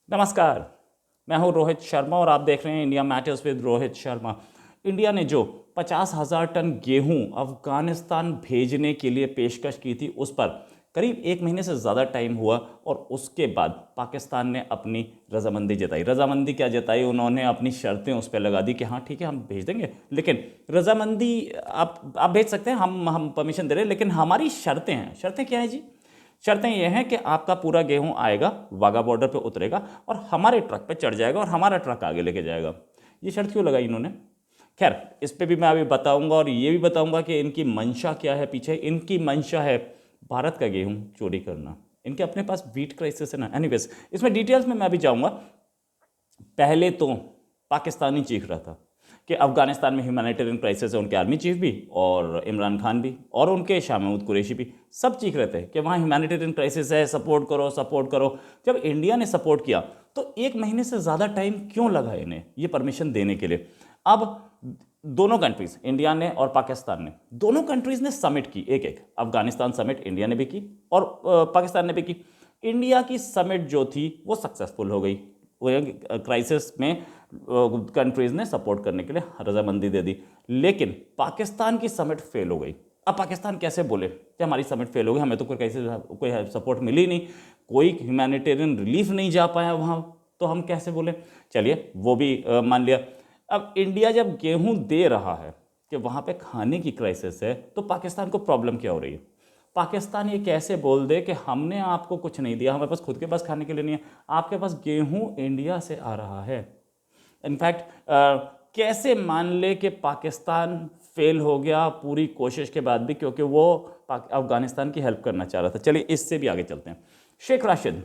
नमस्कार। मैं हूं रोहित शर्मा और आप देख रहे हैं India matters with Rohit Sharma. India ने जो 50,000 टन गेहूं अफगानिस्तान भेजने के लिए पेशकश की थी, उस पर करीब एक महीने से ज़्यादा टाइम हुआ और उसके बाद पाकिस्तान ने अपनी रजामंदी जताई। रजामंदी क्या जताई? उन्होंने अपनी शर्तें उस पर लगा दी कि हाँ ठीक है, हम भेज देंगे, लेकिन रजामंदी आप भेज सकते हैं, हम परमिशन दे रहे हैं, लेकिन हमारी शर्तें हैं। शर्तें क्या हैं जी? शर्तें यह हैं कि आपका पूरा गेहूं आएगा, वाघा बॉर्डर पे उतरेगा और हमारे ट्रक पे चढ़ जाएगा और हमारा ट्रक आगे लेके जाएगा। ये शर्त क्यों लगाई इन्होंने? खैर, इस पे भी मैं अभी बताऊंगा और ये भी बताऊंगा कि इनकी मंशा क्या है पीछे। इनकी मंशा है भारत का गेहूं चोरी करना। इनके अपने पास वीट क्राइसिस है ना। एनीवेज, इसमें डिटेल्स में मैं अभी जाऊंगा। पहले तो पाकिस्तानी चीख रहा था कि अफगानिस्तान में ह्यूमैनिटेरियन क्राइसिस है। उनके आर्मी चीफ भी और इमरान खान भी और उनके शाह महमूद कुरैशी भी सब चीख रहे थे कि वहाँ ह्यूमैनिटेरियन क्राइसिस है, सपोर्ट करो सपोर्ट करो। जब इंडिया ने सपोर्ट किया तो एक महीने से ज़्यादा टाइम क्यों लगा इन्हें ये परमिशन देने के लिए? अब दोनों कंट्रीज, इंडिया ने और पाकिस्तान ने, दोनों कंट्रीज ने समिट की एक एक। अफगानिस्तान समिट इंडिया ने भी की और पाकिस्तान ने भी की। इंडिया की समिट जो थी वो सक्सेसफुल हो गई। क्राइसिस में कंट्रीज ने सपोर्ट करने के लिए रजामंदी दे दी, लेकिन पाकिस्तान की समिट फेल हो गई। अब पाकिस्तान कैसे बोले कि हमारी समिट फेल हो गई, हमें तो कोई सपोर्ट मिली नहीं, कोई ह्यूमैनिटेरियन रिलीफ नहीं जा पाया वहाँ, तो हम कैसे बोले? चलिए वो भी मान लिया। अब इंडिया जब गेहूं दे रहा है कि वहाँ पे खाने की क्राइसिस है, तो पाकिस्तान को प्रॉब्लम क्या हो रही है? पाकिस्तान ये कैसे बोल दे कि हमने आपको कुछ नहीं दिया, हमारे पास खुद के पास खाने के लिए नहीं है, आपके पास गेहूं इंडिया से आ रहा है। इनफैक्ट कैसे मान ले कि पाकिस्तान फेल हो गया पूरी कोशिश के बाद भी, क्योंकि वो अफगानिस्तान की हेल्प करना चाह रहा था। चलिए इससे भी आगे चलते हैं। शेख राशिद,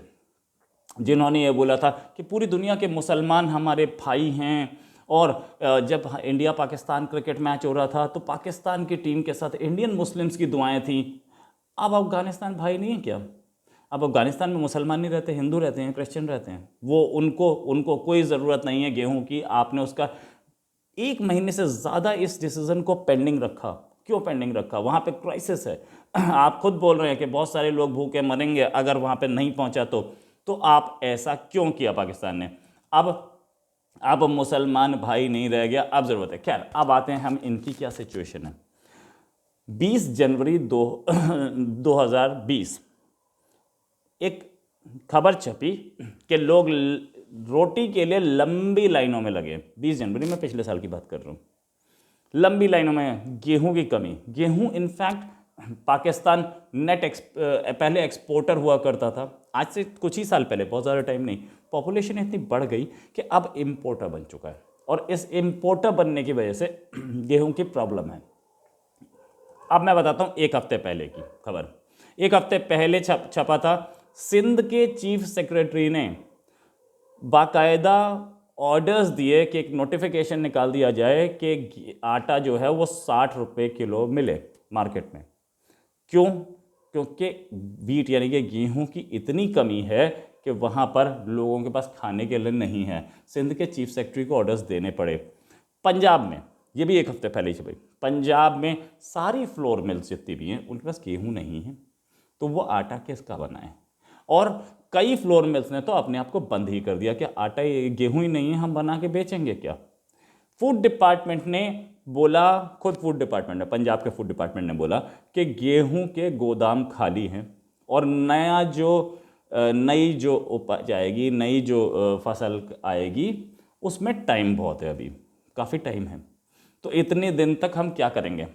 जिन्होंने ये बोला था कि पूरी दुनिया के मुसलमान हमारे भाई हैं, और जब इंडिया पाकिस्तान क्रिकेट मैच हो रहा था तो पाकिस्तान की टीम के साथ इंडियन मुस्लिम्स की दुआएं थीं। अब अफगानिस्तान भाई नहीं है क्या? अब अफगानिस्तान में मुसलमान नहीं रहते, हिंदू रहते हैं, क्रिश्चियन रहते हैं। वो उनको उनको कोई ज़रूरत नहीं है गेहूं की। आपने उसका एक महीने से ज़्यादा इस डिसीजन को पेंडिंग रखा। क्यों पेंडिंग रखा? वहाँ पे क्राइसिस है। आप खुद बोल रहे हैं कि बहुत सारे लोग भूखे मरेंगे अगर वहाँ पे नहीं पहुँचा तो आप ऐसा क्यों किया पाकिस्तान ने? अब मुसलमान भाई नहीं रह गया, अब ज़रूरत है। खैर, अब आते हैं हम इनकी क्या सिचुएशन है। 20 जनवरी 2020 एक खबर छपी कि लोग रोटी के लिए लंबी लाइनों में लगे। 20 जनवरी में पिछले साल की बात कर रहा हूँ। लंबी लाइनों में गेहूं की कमी। गेहूं इनफैक्ट पाकिस्तान पहले एक्सपोर्टर हुआ करता था। आज से कुछ ही साल पहले, बहुत ज़्यादा टाइम नहीं, पॉपुलेशन इतनी बढ़ गई कि अब इम्पोर्टर बन चुका है, और इस इम्पोर्टर बनने की वजह से गेहूं की प्रॉब्लम है। अब मैं बताता हूँ एक हफ्ते पहले की खबर। एक हफ्ते पहले छपा था। सिंध के चीफ सेक्रेटरी ने बाकायदा ऑर्डर्स दिए कि एक नोटिफिकेशन निकाल दिया जाए कि आटा जो है वो 60 रुपये किलो मिले मार्केट में। क्यों? क्योंकि वीट यानी कि गेहूं की इतनी कमी है कि वहाँ पर लोगों के पास खाने के लिए नहीं है। सिंध के चीफ सेक्रेटरी को ऑर्डर्स देने पड़े। पंजाब में, ये भी एक हफ्ते पहले ही भाई, पंजाब में सारी फ्लोर मिल्स जितनी भी हैं उनके पास गेहूं नहीं है, तो वो आटा किसका बनाए? और कई फ्लोर मिल्स ने तो अपने आप को बंद ही कर दिया कि आटा गेहूं ही नहीं है, हम बना के बेचेंगे क्या? फूड डिपार्टमेंट ने बोला, खुद फूड डिपार्टमेंट ने, पंजाब के फूड डिपार्टमेंट ने बोला कि गेहूं के गोदाम खाली हैं और नई जो उपज आएगी, नई जो फसल आएगी, उसमें टाइम बहुत है, अभी काफ़ी टाइम है। तो इतने दिन तक हम क्या करेंगे?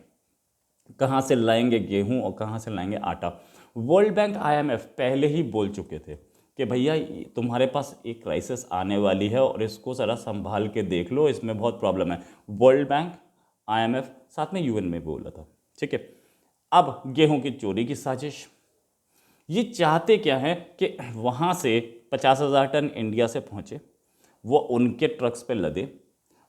कहाँ से लाएंगे गेहूं और कहाँ से लाएंगे आटा? वर्ल्ड बैंक, IMF पहले ही बोल चुके थे कि भैया तुम्हारे पास एक क्राइसिस आने वाली है और इसको ज़रा संभाल के देख लो, इसमें बहुत प्रॉब्लम है। वर्ल्ड बैंक, IMF, साथ में UN में बोला था। ठीक है। अब गेहूं की चोरी की साजिश। ये चाहते क्या है कि वहाँ से 50,000 टन इंडिया से पहुँचे, वो उनके ट्रक्स पे लदे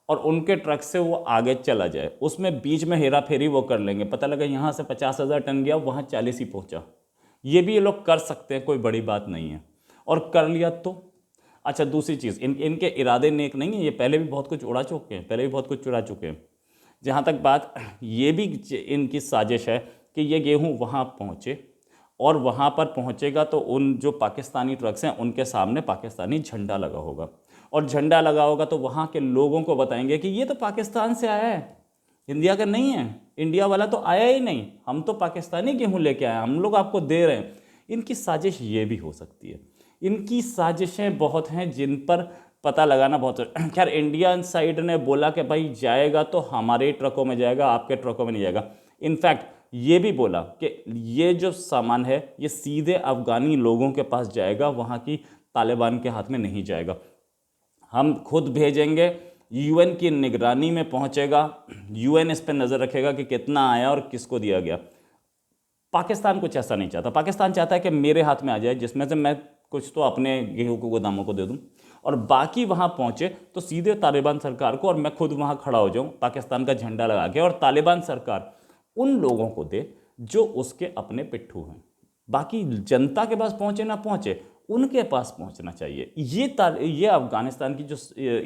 और उनके ट्रक से वो आगे चला जाए। उसमें बीच में हेरा फेरी वो कर लेंगे। पता लगा यहाँ से 50,000 टन गया, वहाँ 40 ही पहुँचा। ये भी ये लोग कर सकते हैं, कोई बड़ी बात नहीं है। और कर लिया तो अच्छा, दूसरी चीज़, इनके इरादे नेक नहीं है। ये पहले भी बहुत कुछ उड़ा चुके हैं, पहले भी बहुत कुछ चुरा चुके हैं। जहाँ तक बात, ये भी इनकी साजिश है कि ये गेहूँ वहाँ पहुँचे और वहाँ पर पहुँचेगा तो उन जो पाकिस्तानी ट्रक्स हैं उनके सामने पाकिस्तानी झंडा लगा होगा, और झंडा लगा होगा तो वहाँ के लोगों को बताएंगे कि ये तो पाकिस्तान से आया है, इंडिया का नहीं है, इंडिया वाला तो आया ही नहीं, हम तो पाकिस्तानी गेहूँ लेके आए, हम लोग आपको दे रहे हैं। इनकी साजिश ये भी हो सकती है, इनकी साजिशें बहुत हैं जिन पर पता लगाना बहुत। खैर इंडियन साइड ने बोला कि भाई जाएगा तो हमारे ट्रकों में जाएगा, आपके ट्रकों में नहीं जाएगा। इनफैक्ट ये भी बोला कि ये जो सामान है ये सीधे अफगानी लोगों के पास जाएगा, वहाँ की तालिबान के हाथ में नहीं जाएगा, हम खुद भेजेंगे, यूएन की निगरानी में पहुँचेगा, यूएन इस पर नज़र रखेगा कि कितना आया और किसको दिया गया। पाकिस्तान कुछ ऐसा नहीं चाहता, पाकिस्तान चाहता है कि मेरे हाथ में आ जाए, जिसमें से मैं कुछ तो अपने गेहूं को गोदामों को दे दूं, और बाकी वहां पहुंचे तो सीधे तालिबान सरकार को, और मैं खुद वहां खड़ा हो जाऊं पाकिस्तान का झंडा लगा के, और तालिबान सरकार उन लोगों को दे जो उसके अपने पिट्ठू हैं। बाकी जनता के पास पहुंचे ना पहुंचे, उनके पास पहुंचना चाहिए। ये अफगानिस्तान की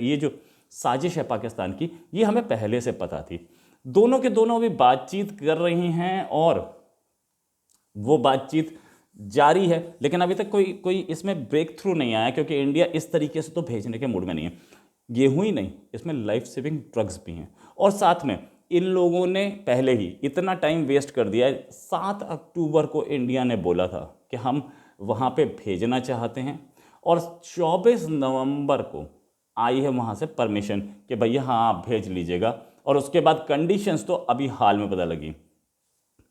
ये जो साजिश है पाकिस्तान की, ये हमें पहले से पता थी। दोनों के दोनों अभी बातचीत कर रही हैं और वो बातचीत जारी है, लेकिन अभी तक कोई इसमें ब्रेक थ्रू नहीं आया, क्योंकि इंडिया इस तरीके से तो भेजने के मूड में नहीं है। गेहूं ही नहीं, इसमें लाइफ सेविंग ड्रग्स भी हैं, और साथ में इन लोगों ने पहले ही इतना टाइम वेस्ट कर दिया है। 7 अक्टूबर को इंडिया ने बोला था कि हम वहाँ पे भेजना चाहते हैं, और 24 नवंबर को आई है वहाँ से परमिशन कि भैया हाँ आप भेज लीजिएगा, और उसके बाद कंडीशंस तो अभी हाल में पता लगी।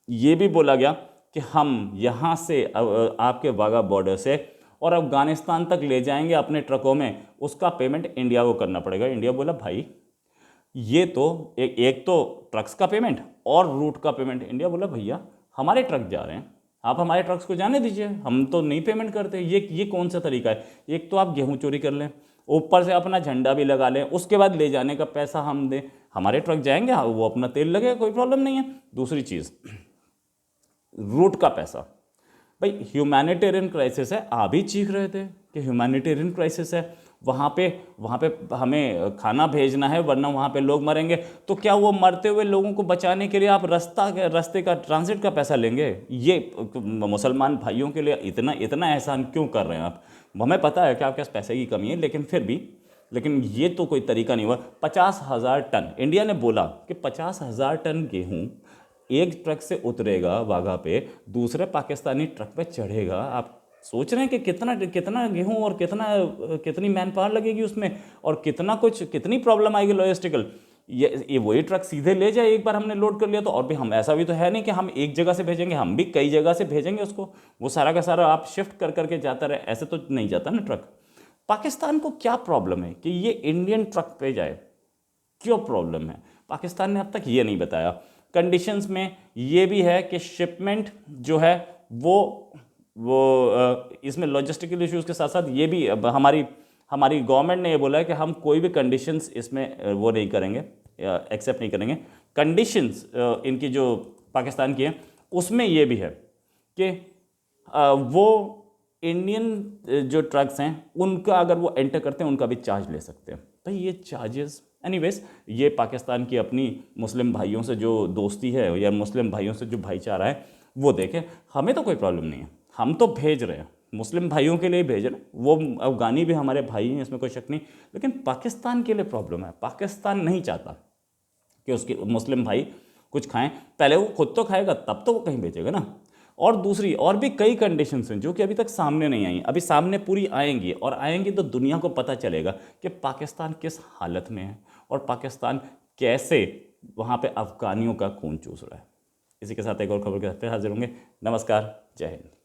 ये भी बोला गया कि हम यहाँ से आपके वाघा बॉर्डर से और अफगानिस्तान तक ले जाएंगे अपने ट्रकों में, उसका पेमेंट इंडिया को करना पड़ेगा। इंडिया बोला भाई ये तो एक तो ट्रक्स का पेमेंट और रूट का पेमेंट। इंडिया बोला भैया हमारे ट्रक जा रहे हैं, आप हमारे ट्रक्स को जाने दीजिए, हम तो नहीं पेमेंट करते। ये कौन सा तरीका है? एक तो आप गेहूँ चोरी कर लें, ऊपर से अपना झंडा भी लगा लें, उसके बाद ले जाने का पैसा हम दें, हमारे ट्रक जाएंगे, वो अपना तेल लगेगा, कोई प्रॉब्लम नहीं है। दूसरी चीज़ रूट का पैसा, भाई ह्यूमैनिटेरियन क्राइसिस है, आप ही चीख रहे थे कि ह्यूमैनिटेरियन क्राइसिस है, वहाँ पे हमें खाना भेजना है वरना वहाँ पे लोग मरेंगे। तो क्या वो मरते हुए लोगों को बचाने के लिए आप रास्ते का ट्रांजिट का पैसा लेंगे? ये मुसलमान भाइयों के लिए इतना एहसान क्यों कर रहे हैं आप? हमें पता है कि आपके पास पैसे की कमी है, लेकिन फिर भी ये तो कोई तरीका नहीं हुआ। 50,000 टन, इंडिया ने बोला कि 50,000 टन गेहूँ एक ट्रक से उतरेगा वाघा पे, दूसरे पाकिस्तानी ट्रक पे चढ़ेगा। आप सोच रहे हैं कि कितना गेहूं और कितनी मैन पावर लगेगी उसमें, और कितनी प्रॉब्लम आएगी लॉजिस्टिकल। ये वही ट्रक सीधे ले जाए, एक बार हमने लोड कर लिया तो। और भी हम ऐसा भी तो है नहीं कि हम एक जगह से भेजेंगे, हम भी कई जगह से भेजेंगे उसको, वो सारा का सारा आप शिफ्ट कर करके जाता रहे, ऐसे तो नहीं जाता ना ट्रक। पाकिस्तान को क्या प्रॉब्लम है कि ये इंडियन ट्रक पे जाए? क्यों प्रॉब्लम है? पाकिस्तान ने अब तक ये नहीं बताया। कंडीशंस में ये भी है कि शिपमेंट जो है वो इसमें लॉजिस्टिकल इश्यूज के साथ साथ ये भी हमारी गवर्नमेंट ने ये बोला है कि हम कोई भी कंडीशंस इसमें वो नहीं करेंगे, एक्सेप्ट नहीं करेंगे। कंडीशंस इनकी जो पाकिस्तान की है उसमें ये भी है कि वो इंडियन जो ट्रक्स हैं उनका अगर वो एंटर करते हैं उनका भी चार्ज ले सकते हैं। भाई ये चार्जेस, एनीवेज, ये पाकिस्तान की अपनी मुस्लिम भाइयों से जो दोस्ती है या मुस्लिम भाइयों से जो भाईचारा है वो देखें। हमें तो कोई प्रॉब्लम नहीं है, हम तो भेज रहे हैं, मुस्लिम भाइयों के लिए भेज रहे हैं, वो अफगानी भी हमारे भाई हैं, इसमें कोई शक नहीं। लेकिन पाकिस्तान के लिए प्रॉब्लम है, पाकिस्तान नहीं चाहता कि उसके मुस्लिम भाई कुछ खाएं, पहले वो खुद तो खाएगा तब तो वो कहीं भेजेगा ना। और दूसरी और भी कई कंडीशंस हैं जो कि अभी तक सामने नहीं आई, अभी सामने पूरी आएंगी, और आएंगी तो दुनिया को पता चलेगा कि पाकिस्तान किस हालत में है और पाकिस्तान कैसे वहाँ पे अफगानियों का खून चूस रहा है। इसी के साथ एक और खबर के साथ फिर हाजिर होंगे। नमस्कार, जय हिंद।